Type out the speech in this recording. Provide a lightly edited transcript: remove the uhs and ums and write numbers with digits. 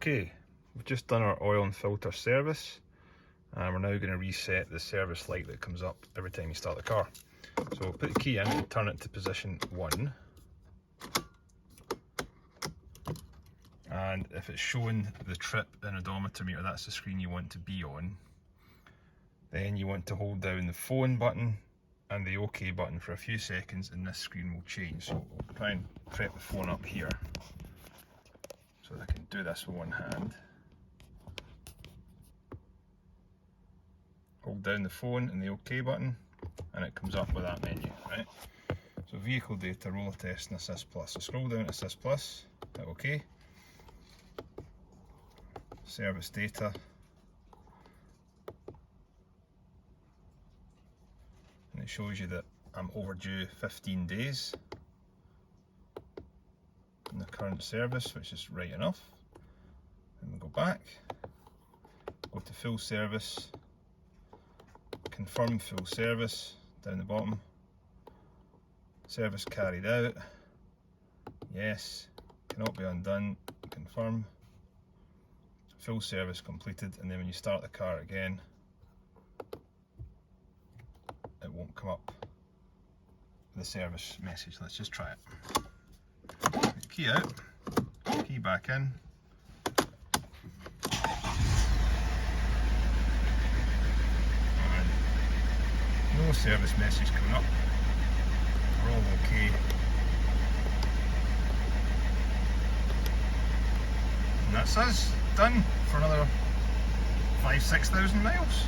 Okay, we've just done our oil and filter service, and we're now going to reset the service light that comes up every time you start the car. So we'll put the key in and turn it to position 1. And if it's showing the trip and odometer meter, that's the screen you want to be on. Then you want to hold down the phone button and the OK button for a few seconds, and this screen will change. So we'll try and prep the phone up here so that I can do this with one hand. Hold down the phone and the OK button, and it comes up with that menu, right? So vehicle data, roller test and assist plus. So scroll down to assist plus, hit OK. Service data. And it shows you that I'm overdue 15 days in the current service, which is right enough. Then we go back, go to full service, confirm full service down the bottom, service carried out, yes, cannot be undone, confirm, full service completed. And then when you start the car again, it won't come up with the service message. Let's just try it. Key out, key back in. And no service message coming up. We're all okay. And that's us done for another 5,000 to 6,000 miles.